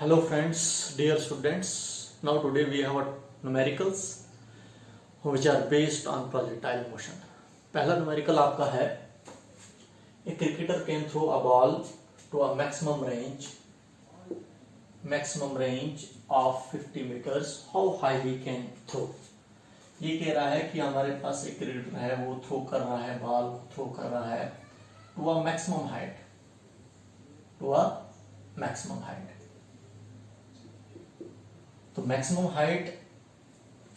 Hello friends, dear students. Now today we have numericals which are based on projectile motion. पहला numerical आपका है a cricketer can throw a ball to a maximum range of 50 meters. How high he can throw? ये कह रहा है कि हमारे पास एक क्रिकेटर है, वो थ्रो कर रहा है, बॉल थ्रो कर रहा है टू अ मैक्सिमम हाइट, तो मैक्सिमम हाइट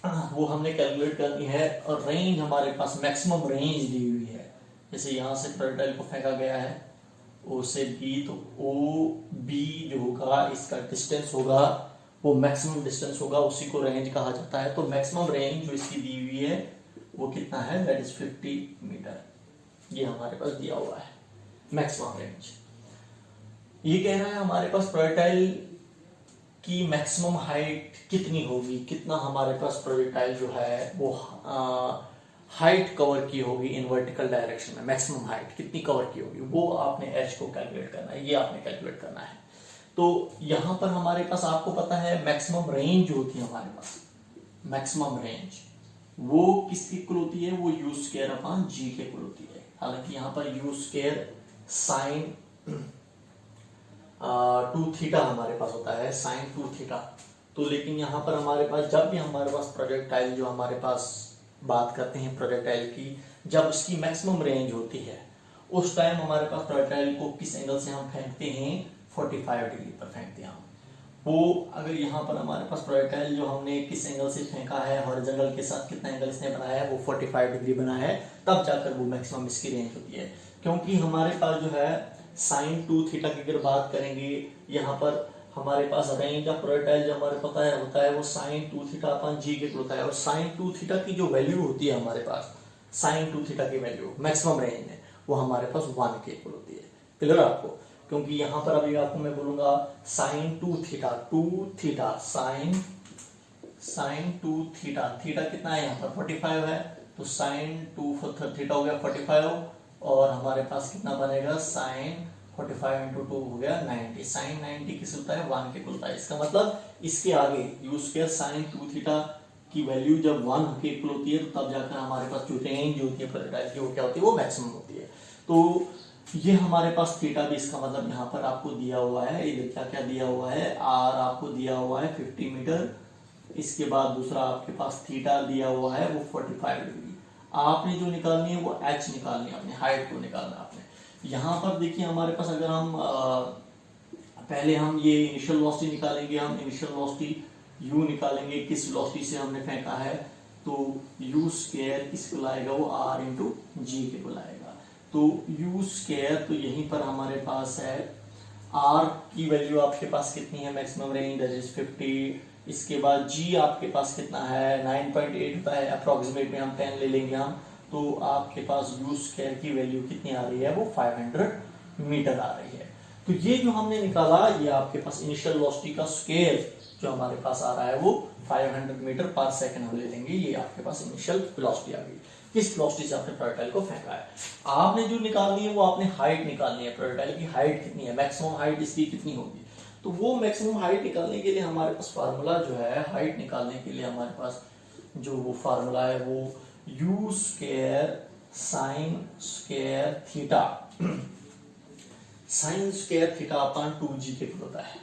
वो हमने कैलकुलेट करनी है और रेंज हमारे पास मैक्सिमम रेंज दी हुई है। जैसे यहां से प्रोजेक्टाइल को फेंका गया है ओ से बी, तो ओ बी जो होगा इसका डिस्टेंस होगा, वो मैक्सिमम डिस्टेंस होगा, उसी को रेंज कहा जाता है। तो मैक्सिमम रेंज जो इसकी दी हुई है वो कितना है, दैट इज 50 मीटर। ये हमारे पास दिया हुआ है मैक्सिमम रेंज। ये कह रहा है हमारे पास प्रोजेक्टाइल की मैक्सिमम हाइट कितनी होगी, कितना हमारे पास प्रोजेक्टाइल जो है वो हाइट कवर की होगी इन वर्टिकल डायरेक्शन में। मैक्सिमम हाइट कितनी कवर की होगी वो आपने एच को कैलकुलेट करना है, ये आपने कैलकुलेट करना है। तो यहां पर हमारे पास आपको पता है मैक्सिमम रेंज जो होती है हमारे पास, मैक्सिमम रेंज वो किसकी इक्वल होती है, वो यू स्क्वायर अपॉन जी के इक्वल होती है। हालांकि यहां पर यू स्क्वायर साइन 2 थीटा हमारे पास होता है, साइन 2 थीटा। तो लेकिन यहाँ पर हमारे पास जब भी हमारे पास प्रोजेक्टाइल जो हमारे पास बात करते हैं प्रोजेक्टाइल की, जब उसकी मैक्सिमम रेंज होती है उस टाइम हमारे पास प्रोजेक्टाइल को किस एंगल से हम फेंकते हैं, 45 डिग्री पर फेंकते हैं हम। वो अगर यहाँ पर हमारे पास प्रोजेक्टाइल जो हमने किस एंगल से फेंका है, हॉरिजॉन्टल के साथ कितना एंगल इसने बनाया है, वो 45 डिग्री बनाया है, तब जाकर वो मैक्सिमम इसकी रेंज होती है। क्योंकि हमारे पास जो है साइन 2 थीटा की अगर बात करेंगे, यहाँ पर हमारे पास रेंज ऑफ प्रोजेक्टाइल जो हमारे पता है होता है वो साइन 2 थीटा अपन जी के होता है। और साइन 2 थीटा की जो वैल्यू होती है हमारे पास, साइन 2 थीटा की वैल्यू मैक्सिमम रेंज में वो हमारे पास 1 के इक्वल होती है। क्लियर आपको? क्योंकि यहाँ पर अभी आपको मैं बोलूंगा sine 2 theta sine 2 theta, theta कितना है यहाँ पर 45 है, तो साइन 2 थीटा हो गया 45 और हमारे पास कितना बनेगा, साइन 45 इंटू 2 हो गया 90। साइन 90 किस होता है, 1 के होता है। इसका मतलब इसके आगे यू स्क्वायर साइन 2 थीटा की वैल्यू जब 1 के इक्वल होती है तो तब जाकर हमारे पास जो रेंज होती है प्रोजेक्टाइल की वो क्या होती है, वो मैक्सिमम होती है। तो ये हमारे पास थीटा भी, इसका मतलब यहाँ पर आपको दिया हुआ है, ये क्या क्या दिया हुआ है, आर आपको दिया हुआ है 50 मीटर, इसके बाद दूसरा आपके पास थीटा दिया हुआ है वो 45 डिग्री। आपने जो निकालनी है वो एच निकालनी है, अपने हाइट को निकालना है आपने। यहाँ पर देखिए हमारे पास अगर हम पहले हम ये इनिशियल वेलोसिटी निकालेंगे, हम इनिशियल वेलोसिटी u निकालेंगे, किस वेलोसिटी से हमने फेंका है, तो u स्क्वायर किसको लाएगा, वो r इंटू जी के को लाएगा। तो u स्क्वायर, तो यहीं पर हमारे पास है r की वैल्यू आपके पास कितनी है, मैक्सिमम रेंज दैट इज 50। इसके बाद g आपके पास कितना है, 9.8 होता है, अप्रोक्सीमेट में हम 10 ले लेंगे हम, तो आपके पास यू स्क्वायर की वैल्यू कितनी आ रही है, वो 500 मीटर आ रही है। तो ये जो हमने निकाला, ये आपके पास इनिशियल वेलोसिटी का स्क्वायर जो हमारे पास आ रहा है वो 500 मीटर पर सेकंड हम ले लेंगे। ये आपके पास इनिशियल वेलोसिटी आ गई, किस वेलोसिटी से आपने प्रोजेक्टाइल को फेंका है। आपने जो निकालनी है वो आपने हाइट निकालनी है, प्रोजेक्टाइल की हाइट कितनी है, मैक्सिमम हाइट इसकी कितनी होगी। तो वो मैक्सिमम हाइट निकालने के लिए हमारे पास फार्मूला जो है, हाइट निकालने के लिए हमारे पास जो वो फार्मूला है वो you square sine square theta, sign square theta upon 2g के होता है।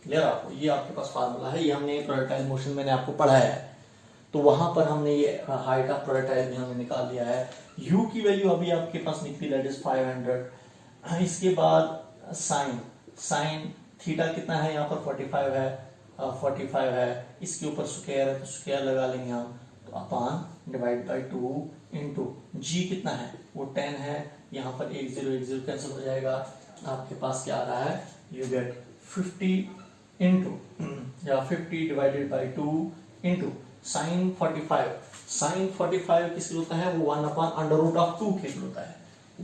क्लियर आपको? ये आपके पास फार्मूला है, ये हमने प्रोजेक्टाइल मोशन मैंने आपको पढ़ाया है, तो वहां पर हमने ये हाइट ऑफ प्रोजेक्टाइल भी हमने निकाल लिया है। u की वैल्यू अभी आपके पास निकली दैट इज 500। इसके बाद साइन थीटा कितना है, यहाँ पर 45 है, 45 है, इसके ऊपर स्क्वायर है तो स्क्वायर लगा लेंगे हम, तो अपॉन डिवाइड बाई 2 इंटू जी कितना है, वो 10 है, यहाँ पर 1 0 कैंसिल हो जाएगा, आपके पास क्या आ रहा है, यू गेट 50 इंटू या 50 divided by 2 into sine 45। Sine 45 किस होता है, वो 1 अपॉन अंडर रूट ऑफ 2 के होता है,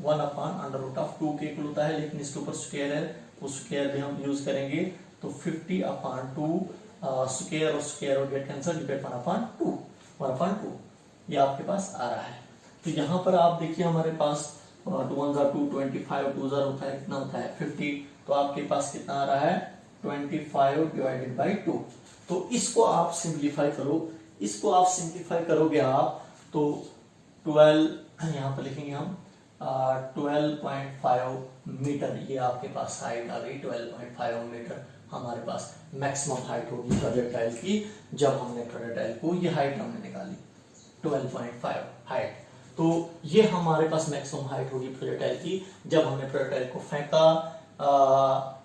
1 अपॉन अंडर रूट ऑफ 2 के होता है, लेकिन इसके ऊपर स्क्वायर है, वो स्क्वायर भी हम यूज करेंगे, तो 50 अपॉन 2 स्क्वायर और square get cancel, you get 1 upon 2 ये आपके पास आ रहा है। तो यहाँ पर आप देखिए हमारे पास 2 1 2 25 2 होता है, कितना होता है 50, तो आपके पास कितना आ रहा है 25 डिवाइडेड बाई 2। तो इसको आप सिंप्लीफाई करो, इसको आप सिंप्लीफाई करोगे आप तो 12 यहां पर लिखेंगे हम 12.5 मीटर, ये आपके पास हाइट आ गई 12.5 मीटर हमारे पास मैक्सिमम हाइट होगी प्रोजेक्टाइल की। जब हमने प्रोजेक्टाइल को ये हाइट हमने निकाली 12.5 हाइट, तो ये हमारे पास मैक्सिमम हाइट होगी प्रोजेक्टाइल की जब हमने प्रोजेक्टाइल को फेंका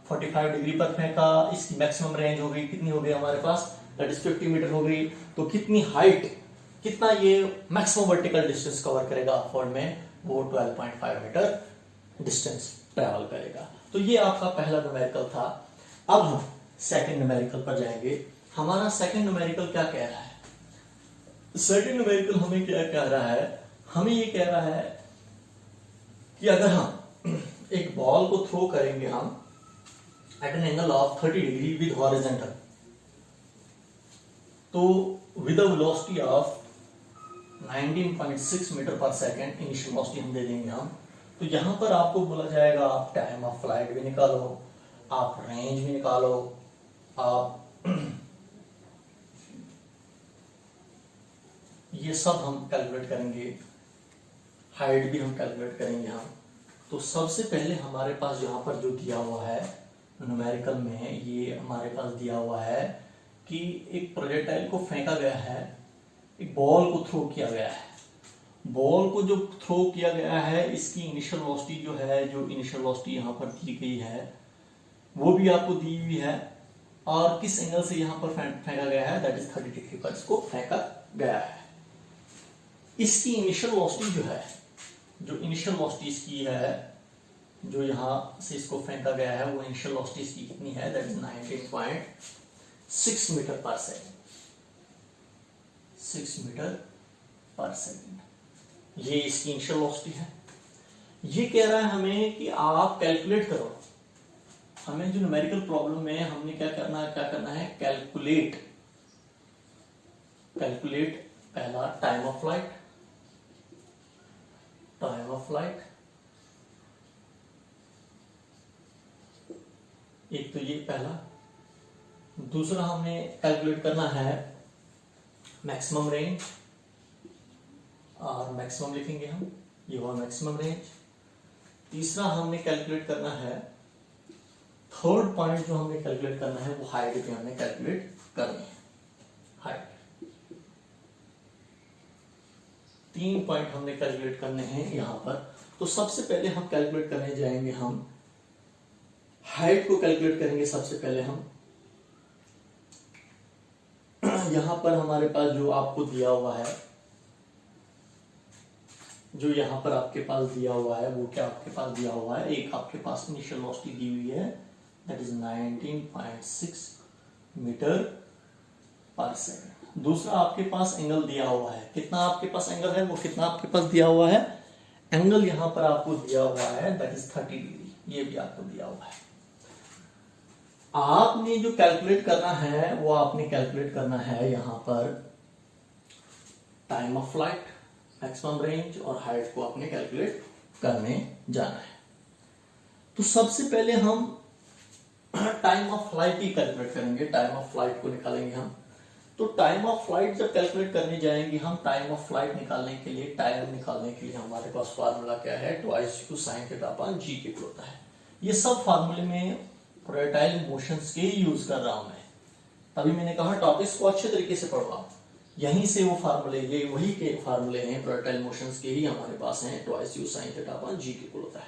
45 डिग्री पर फेंका। इसकी मैक्सिमम रेंज हो गई, कितनी हो गई हमारे पास, दैट इज 50 मीटर हो गई। तो कितनी हाइट, कितना ये मैक्सिमम वर्टिकल डिस्टेंस कवर करेगा अपवर्ड में, वो 12.5 मीटर डिस्टेंस ट्रेवल करेगा। तो ये आपका पहला न्यूमेरिकल था। अब हम सेकंड न्यूमेरिकल पर जाएंगे। हमारा सेकंड न्यूमेरिकल क्या कह रहा है? सेकंड न्यूमेरिकल हमें क्या कह रहा है? हमें ये कह रहा है कि अगर हम एक बॉल को थ्रो करेंगे हम at an angle of 30 degree with horizontal, तो with a velocity of 19.6 metre per second, initial velocity हम दे देंगे हम। तो यहां पर आपको बोला जाएगा आप टाइम ऑफ फ्लाइट भी निकालो, आप रेंज भी निकालो, आप ये सब हम कैलकुलेट करेंगे, हाइट भी हम कैलकुलेट करेंगे हम। तो सबसे पहले हमारे पास यहाँ पर जो दिया हुआ है न्यूमेरिकल में, ये हमारे पास दिया हुआ है कि एक प्रोजेक्टाइल को फेंका गया है, एक बॉल को थ्रो किया गया है। बॉल को जो थ्रो किया गया है इसकी इनिशियल वेलोसिटी जो है, जो इनिशियल वेलोसिटी यहाँ पर दी गई है वो भी आपको दी हुई है, और किस एंगल से यहाँ पर फेंका गया है, दैट इज 30 डिग्री पर इसको फेंका गया है। इसकी इनिशियल वेलोसिटी जो है, जो इनिशियल वेलोसिटी इसकी है, जो यहां से इसको फेंका गया है, वो इनिशियल वेलोसिटी इसकी कितनी है, that is 19.6 metre per second, 6 metre per second, ये इसकी इनिशियल वेलोसिटी है। ये कह रहा है हमें कि आप कैलकुलेट करो। हमें जो न्यूमेरिकल प्रॉब्लम में हमने क्या करना है, कैलकुलेट पहला टाइम ऑफ फ्लाइट, एक तो ये पहला। दूसरा हमने कैलकुलेट करना है मैक्सिमम रेंज, और मैक्सिमम लिखेंगे हम, ये हुआ मैक्सिमम रेंज। तीसरा हमने कैलकुलेट करना है, थर्ड पॉइंट जो हमने कैलकुलेट करना है वो हाइट भी हमने कैलकुलेट करनी है, हाइट। 3 पॉइंट हमने कैलकुलेट करने हैं यहां पर। तो सबसे पहले हम कैलकुलेट करने जाएंगे, हम हाइट को कैलकुलेट करेंगे सबसे पहले हम। यहां पर हमारे पास जो आपको दिया हुआ है, जो यहां पर आपके पास दिया हुआ है, वो क्या आपके पास दिया हुआ है, एक आपके पास इनिशियल वेलोसिटी दी हुई है, that is 19.6 metre per second. दूसरा आपके पास एंगल दिया हुआ है, कितना आपके पास एंगल है, वो कितना आपके पास दिया हुआ है, एंगल यहां पर आपको दिया हुआ है, दैट इज 30 डिग्री, ये भी आपको दिया हुआ है। आपने जो कैलकुलेट करना है वो आपने कैलकुलेट करना है यहां पर time of flight, maximum range और हाइट को आपने कैलकुलेट करने जाना है। तो सबसे पहले हम time of flight he calculate करेंगे, टाइम ऑफ फ्लाइट को निकालेंगे हम। तो टाइम ऑफ फ्लाइट जब कैलकुलेट करने जाएंगे हम, टाइम ऑफ फ्लाइट निकालने के लिए, टाइम निकालने के लिए हमारे पास फार्मूला क्या है, 2 sin थीटा अपॉन g के इक्वल होता है। ये सब फार्मूले में प्रोजेक्टाइल मोशंस के यूज कर रहा हूं मैं, तभी मैंने कहा टॉपिक्स को अच्छे तरीके से पढ़वाओ। यहीं से वो फार्मूले, ये वही के फार्मूले हैं, प्रोजेक्टाइल मोशंस के ही हमारे पास हैं, 2 sin थीटा अपॉन g के इक्वल होता है।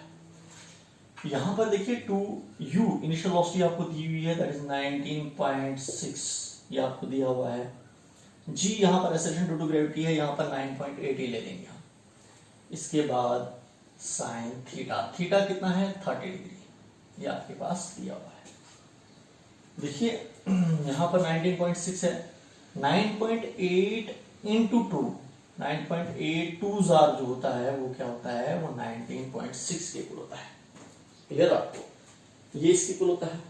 यहां पर देखिए 2u इनिशियल वेलोसिटी आपको दी हुई है, दैट इज 19.6, ये आपको दिया हुआ है। g यहां पर एक्सेलरेशन ड्यू टू ग्रेविटी है, यहां पर 9.8 ही ले लेंगे हम। इसके बाद साइन थीटा, थीटा कितना है, 30 डिग्री, ये आपके पास दिया हुआ है। देखिए यहां पर 19.6 है, 9.8 इंटू 2, 9.8 2 जो होता है वो क्या होता है, वो 19.6 के इक्वल होता है। क्लियर आपको, ये इसके इक्वल होता है।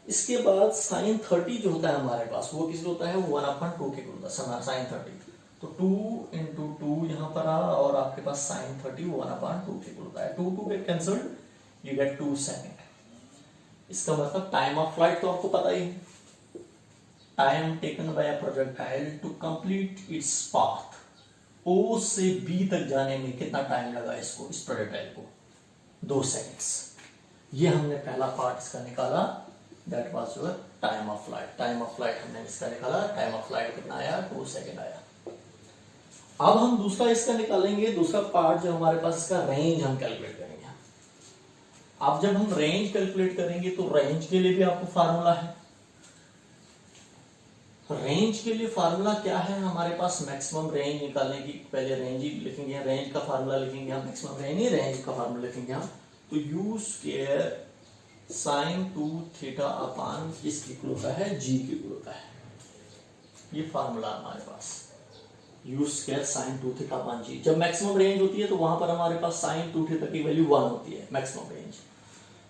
इसके बाद साइन 30 जो होता है हमारे पास, वो किस होता है, वो 1/2 के इक्वल होता है, साइन 30। तो 2 इंटू 2 यहां पर आ, और आपके पास साइन 30 वो 1/2 के इक्वल होता है। 2 get cancelled, you get 2 second. इसका मतलब टाइम ऑफ फ्लाइट तो आपको पता ही है, time taken by a projectile to complete its path, O से बी तक जाने में कितना टाइम लगा इसको, इस प्रोजेक्टाइल को, 2 सेकेंड्स। ये हमने पहला पार्ट इसका निकाला, that was your time of flight. Time of flight हमने इसका निकाला, टाइम ऑफ फ्लाइट कितना आया, 2 सेकेंड आया। अब हम दूसरा इसका निकालेंगे, दूसरा पार्ट जो हमारे पास इसका रेंज हम कैलकुलेट करेंगे। अब जब हम रेंज कैलकुलेट करेंगे तो रेंज के लिए भी आपको फार्मूला है। रेंज के लिए फार्मूला क्या है हमारे पास, मैक्सिमम रेंज निकालने की, पहले रेंज ही लिखेंगे, रेंज का फार्मूला लिखेंगे हम, मैक्सिमम रेंज नहीं, रेंज का फार्मूला लिखेंगे हम। तो यू स्क्वायर साइन 2 थीटा अपान किसके इक्वल होता है, जी के इक्वल होता है। ये फार्मूला हमारे पास, u square sine 2 theta upon g. जब मैक्सिमम रेंज होती है तो वहां पर हमारे पास साइन 2 थीटा की वैल्यू 1 होती है, मैक्सिमम रेंज।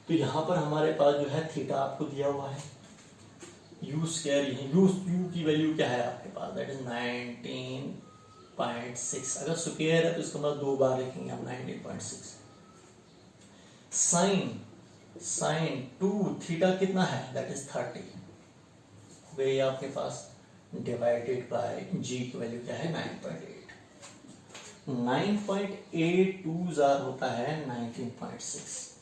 तो यहां पर हमारे पास जो है थीटा आपको दिया हुआ है, यू स्क्वायर, यू की वैल्यू क्या है आपके पास, दैट इज 19.6। अगर स्क्वायर है तो इसका मतलब 2 बार लिखेंगे हम, 19.6। साइन 2 थीटा कितना है, दैट इज 30 हो गई आपके पास, डिवाइडेड बाय जी की वैल्यू क्या है, 9.8। 9.82 होता है 19.6।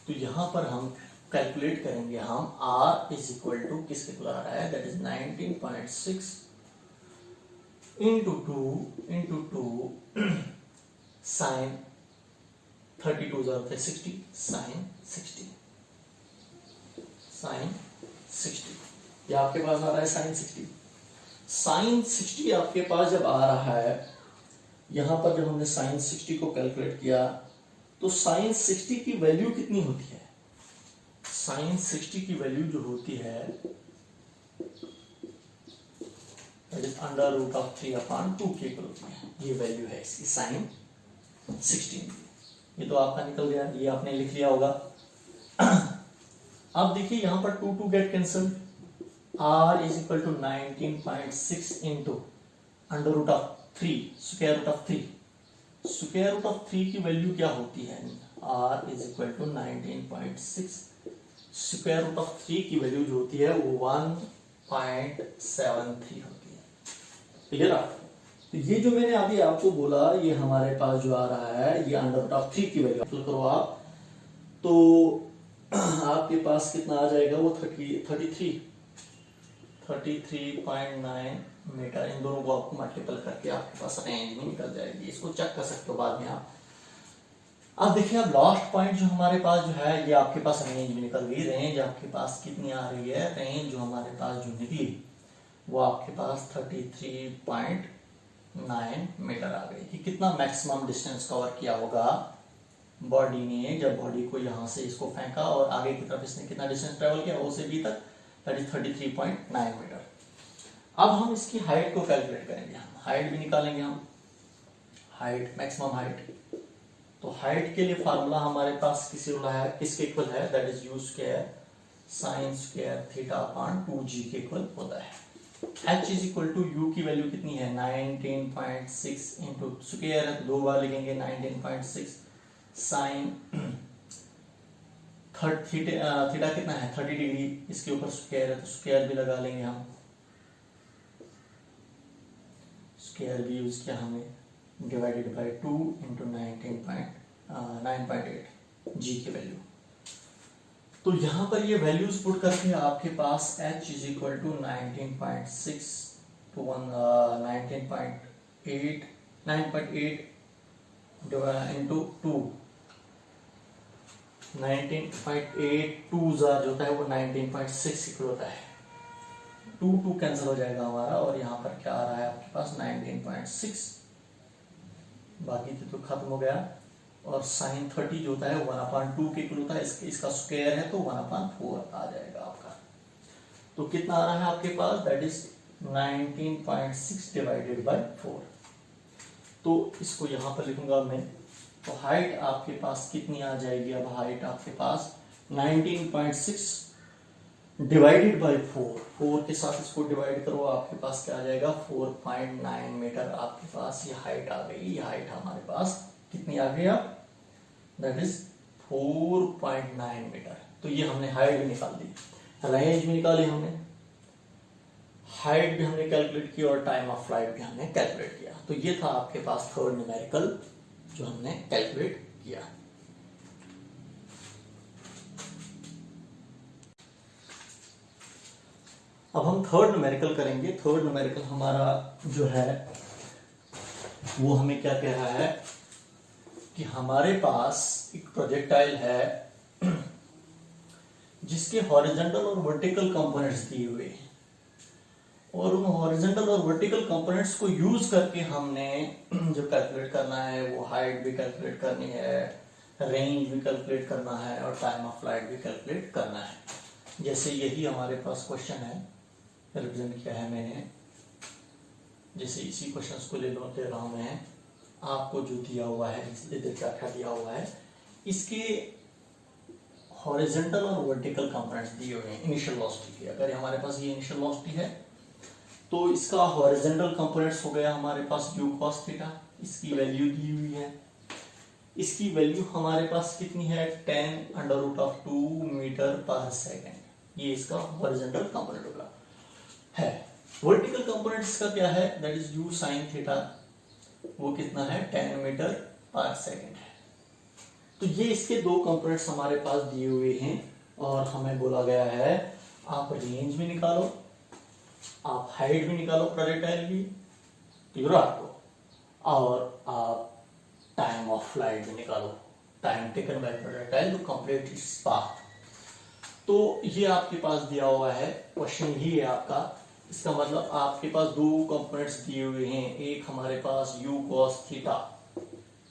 तो यहां पर हम कैलकुलेट करेंगे हम, r इज इक्वल टू किसके इक्वल आ रहा है, दैट इज 19.6 इंटू 2 साइन 32 होता है 60, साइन 60 ये आपके पास आ रहा है साइन 60। साइन 60 आपके पास जब आ रहा है, यहां पर जब हमने साइन 60 को कैलकुलेट किया तो साइन 60 की वैल्यू कितनी होती है, साइन 60 की वैल्यू जो होती है that is under root of 3 upon 2 के इक्वल होती है। ये वैल्यू है इसकी साइन 60। ये तो आपका निकल गया, ये आपने लिख लिया होगा। अब देखिए यहां पर 2 get cancelled, r is equal to 19.6 into under root of 3 square root of 3। Square root of 3 की वैल्यू क्या होती है, r is equal to 19.6 square root of 3 की वैल्यू जो होती है वो 1.73 होती है। क्लियर आप? तो ये जो मैंने अभी आपको बोला, ये हमारे पास जो आ रहा है, ये अंडर रूट ऑफ 3 की वैल्यू करो आप, तो आपके पास कितना आ जाएगा, वो 33.9 मीटर। इन दोनों को आपको मल्टीपल करके आपके पास रेंज में निकल जाएगी। इसको चेक कर सकते हो बाद में आप। अब देखिए, अब लास्ट पॉइंट जो हमारे पास जो है, ये आपके पास रेंज में निकल गई। रेंज आपके पास कितनी आ रही है, रेंज जो हमारे पास जो निकली वो आपके पास 33.9 मीटर आ गई। कि कितना मैक्सिमम डिस्टेंस कवर किया होगा बॉडी ने, जब बॉडी को यहाँ से इसको फेंका और आगे की तरफ इसने कितना डिस्टेंस ट्रेवल किया, ओ से बी तक, दैट इज 33.9 मीटर। अब हम इसकी हाइट को कैलकुलेट करेंगे, हम हाइट भी निकालेंगे हम, हाइट, मैक्सिमम हाइट। तो हाइट के लिए फार्मूला हमारे पास किसके इक्वल है, that is u square sine square theta upon 2g के इक्वल होता है। h is equal to u की वैल्यू कितनी है, 19.6 इंटू स्क्वायर है तो 2 बार लिखेंगे, 19.6 साइन थीटा कितना है 30 डिग्री, इसके ऊपर स्क्वायर है तो स्क्वायर भी लगा लेंगे हम, स्क्वायर भी यूज किया हमने, डिवाइडेड बाय 2 इंटू 9.8 जी की वैल्यू। तो यहां पर ये वैल्यूज पुट करके आपके पास h is equal to 19.6 to 9.8 into 2, 19.82 जो होता है वो 19.6 इक्वल होता है। 2 कैंसिल हो जाएगा हमारा, और यहाँ पर क्या आ रहा है आपके पास 19.6, बाकी तो खत्म हो गया। और साइन 30 जो होता है 1/2 के इक्वल होता है, इसका स्क्वायर है तो 1/4 आ जाएगा आपका। तो कितना आ रहा है आपके पास, दैट इज 19.6 डिवाइडेड बाय 4। तो इसको यहाँ पर लिखूंगा मैं। तो हाइट आपके पास कितनी आ जाएगी, अब हाइट आपके पास 19.6 डिवाइडेड बाय 4 के साथ इसको डिवाइड करो, आपके पास क्या आ जाएगा 4.9 मीटर आपके पास ये हाइट आ गई। ये हाइट हमारे पास कितनी आ गई, अब दैट इज 4.9 मीटर। तो ये हमने हाइट भी निकाल दी, रेंज भी निकाली हमने, हाइट भी हमने कैलकुलेट की और टाइम ऑफ फ्लाइट भी हमने कैलकुलेट किया। तो ये था आपके पास थर्ड न्यूमेरिकल जो हमने कैलकुलेट किया। अब हम थर्ड न्यूमेरिकल करेंगे। थर्ड न्यूमेरिकल हमारा जो है वो हमें क्या कह रहा है कि हमारे पास एक प्रोजेक्टाइल है जिसके हॉरिजॉन्टल और वर्टिकल कंपोनेंट्स दिए हुए हैं, और उन हॉरिजॉन्टल और वर्टिकल कंपोनेंट्स को यूज करके हमने जो कैलकुलेट करना है वो हाइट भी कैलकुलेट करनी है, रेंज भी कैलकुलेट करना है और टाइम ऑफ फ्लाइट भी कैलकुलेट करना है। जैसे यही हमारे पास क्वेश्चन है, रिप्रेजेंट किया है मैंने, जैसे इसी क्वेश्चन को ले रहा हूं मैं, आपको जो दिया हुआ है इधर क्या दिया हुआ है, इसके हॉरिजॉन्टल और वर्टिकल कंपोनेंट्स दिए हुए हैं इनिशियल वेलोसिटी के। अगर हमारे पास ये इनिशियल वेलोसिटी है तो इसका हॉरिजॉन्टल कंपोनेंट्स हो गया हमारे पास u cos थीटा, इसकी वैल्यू दी हुई है, इसकी वैल्यू हमारे पास कितनी है 10√2 मीटर पर सेकेंड, ये इसका हॉरिजॉन्टल कंपोनेंट होगा है। वर्टिकल कंपोनेंट इसका क्या है, that is u sin theta, वो कितना है 10 मीटर पर सेकेंड है। तो ये इसके दो कंपोनेंट्स हमारे पास दिए हुए हैं और हमें बोला गया है आप रेंज भी निकालो, आप हाइट भी निकालो प्रोजेक्टाइल की, क्लियर आपको, और आप टाइम ऑफ फ्लाइट भी निकालो, time taken by projectile to complete its path. तो ये आपके पास दिया हुआ है, क्वेश्चन ही है आपका। इसका मतलब आपके पास दो कंपोनेंट्स दिए हुए हैं, एक हमारे पास u cos theta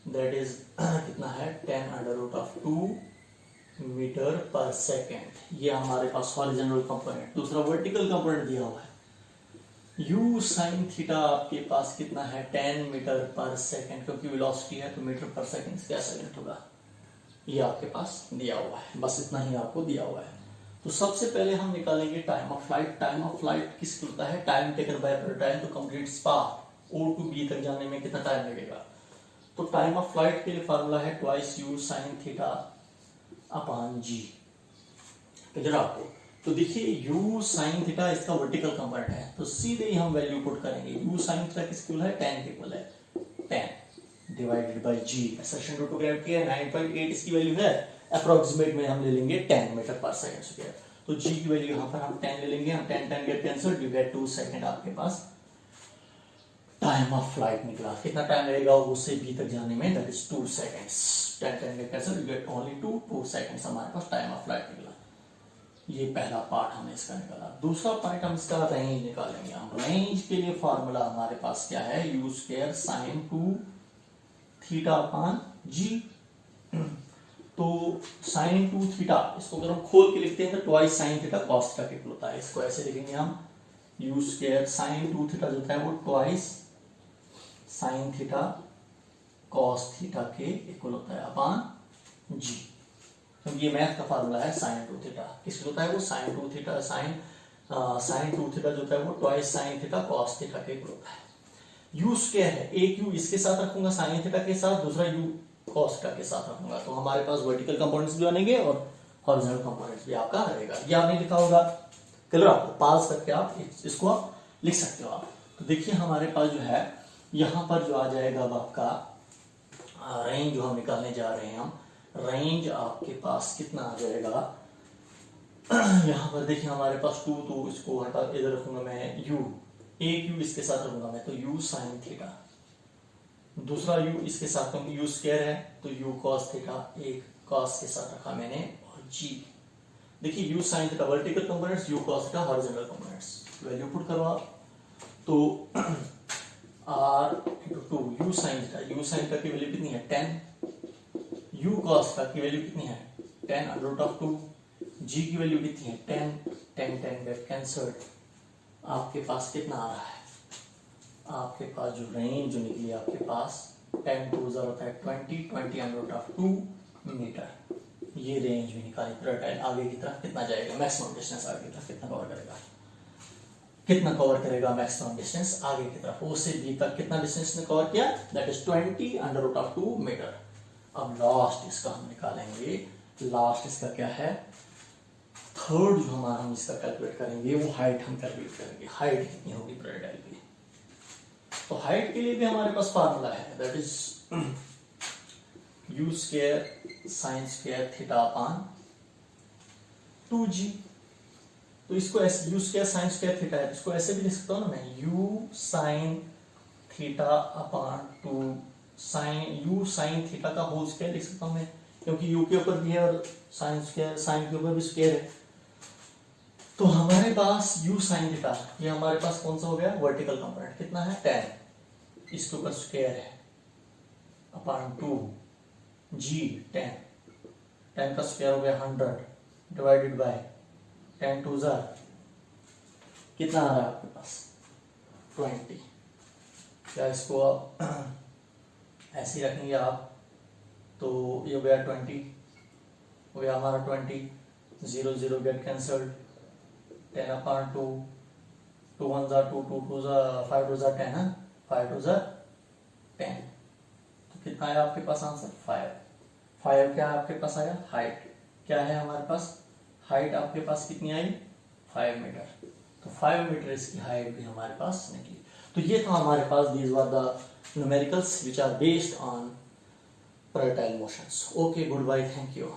that is कितना है 10√2 मीटर पर सेकेंड, ये हमारे पास हॉरिजॉन्टल कंपोनेंट। दूसरा वर्टिकल कंपोनेंट दिया हुआ है u sin थीटा, आपके पास कितना है 10 मीटर पर सेकेंड, क्योंकि वेलोसिटी है तो मीटर पर सेकेंड क्या सेकेंड होगा, ये आपके पास दिया हुआ है। बस इतना ही आपको दिया हुआ है। तो सबसे पहले हम निकालेंगे time of flight. Time of flight किसको होता है, time taken by projectile to complete path, O to B तक जाने में कितना टाइम लगेगा। तो टाइम ऑफ फ्लाइट के लिए फार्मूला है twice u sin theta upon g, जरा आपको। तो देखिए u sin थीटा इसका वर्टिकल कंपोनेंट है, तो सीधे ही हम वैल्यू पुट करेंगे। u sin थीटा किसके इक्वल है 10 के इक्वल है, 10 डिवाइडेड बाय g, असर्शन रूट ग्रेविटी है 9.8 इसकी वैल्यू है, अप्रोक्सीमेट में हम ले लेंगे 10 मीटर पर सेकंड स्क्वायर। तो g की वैल्यू यहां पर हम 10 ले लेंगे, हम 10 get cancel, you get 2 second. आपके पास टाइम ऑफ फ्लाइट निकला, कितना टाइम लगेगा वो से बी तक जाने में, that is 2 seconds. 10 get cancel, you get only 2 seconds हमारे पास टाइम ऑफ फ्लाइट निकला। ये पहला पार्ट हमने इसका निकाला। दूसरा पार्ट हम इसका रेंज निकालेंगे। हम रेंज के लिए फॉर्मूला हमारे पास क्या है, u square sin 2 theta upon g। तो sin 2 थीटा, इसको अगर हम खोल के लिखते हैं तो twice sin theta cos theta के इक्वल होता है। इसको ऐसे लिखेंगे हम, u स्क्वायर sin 2 थीटा जो है वो twice sin theta cos theta के इक्वल होता है अपॉन g, क्योंकि ये मैथ का फार्मूला है sin 2 थीटा। किसके होता है वो sin 2 थीटा, sin 2 थीटा जो है वो twice sin theta cos theta के इक्वल होता है। u स्क्वायर है, एक u इसके साथ रखूंगा sin थीटा के साथ, दूसरा u cos थीटा के साथ रखूंगा, तो हमारे पास वर्टिकल कंपोनेंट्स भी बनेंगे और हॉरिजॉन्टल कंपोनेंट्स भी आपका रहेगा। ये आपने लिखा होगा, क्लियर, आपको पास करके आप इसको आप लिख सकते हो आप। तो देखिए हमारे पास जो है यहाँ पर जो आ जाएगा अब आपका रेंज जो हम निकालने जा रहे हैं, हम रेंज आपके पास कितना आ जाएगा, यहाँ पर देखिए हमारे पास 2, तो इसको हटा इधर रखूंगा मैं u, एक u इसके साथ रखूंगा मैं, तो u sin थीटा, दूसरा u इसके साथ क्योंकि u स्क्वायर है तो u cos थीटा, एक cos के साथ रखा मैंने, और g देखिए u sin theta vertical components, u cos theta horizontal components, value put करो आप। तो r/2 u sin थीटा की वैल्यू कितनी है 10, u cos थीटा की वैल्यू कितनी है 10√2, g की वैल्यू कितनी है 10 गेट कैंसल्ड। आपके पास कितना आ रहा है, आपके पास जो रेंज जो निकली आपके पास 10 2 होता है 20 मीटर। ये रेंज भी निकाली, प्रोजेक्टाइल आगे की तरफ कितना जाएगा, मैक्सिमम डिस्टेंस आगे की तरफ कितना कवर करेगा, कितना कवर करेगा मैक्सिमम डिस्टेंस आगे की तरफ, ओ से बी तक कितना डिस्टेंस ने कवर किया, दैट इज 20 मीटर। अब लास्ट इसका हम निकालेंगे, लास्ट इसका क्या है थर्ड जो हमारा हम इसका कैलकुलेट करेंगे वो हाइट हम कैलकुलेट करेंगे, हाइट कितनी होगी प्रोजेक्टाइल की। तो हाइट के लिए भी हमारे पास फार्मूला है, that is u square sine square theta upon 2g। तो इसको ऐसे u square sine square theta है, इसको ऐसे भी लिख सकता हूँ ना मैं, u sine theta upon 2 sine u sine theta का होल स्क्वायर लिख सकता हूँ मैं, क्योंकि u के ऊपर भी है और साइन स्क्वायर साइन के ऊपर भी स्क्वायर है। तो हमारे पास u साइन थीटा, ये हमारे पास कौन सा हो गया, वर्टिकल कंपोनेंट कितना है 10, इसके ऊपर स्क्वायर है अपान 2 g 10 का स्क्वायर हो गया 100 डिवाइडेड बाय 10 टू ज़ा कितना आ रहा है आपके पास 20। क्या इसको आप ऐसे ही रखेंगे आप, तो ये हो गया 20, हो गया हमारा 20, 0 0 गेट कैंसल्ड, 10 अपान 2, 2 1 ज़ा 2 2 2 ज़ा 5 2 ज़ा 10 है, 5 2 ज़ा 10। तो कितना आया आपके पास आंसर 5 क्या आपके पास आया, हाइट क्या है हमारे पास, हाइट आपके पास कितनी आई 5 मीटर। तो 5 मीटर इसकी हाइट भी हमारे पास निकली। तो ये था हमारे पास, these were the numericals which are based on projectile motions. Okay, goodbye, thank you.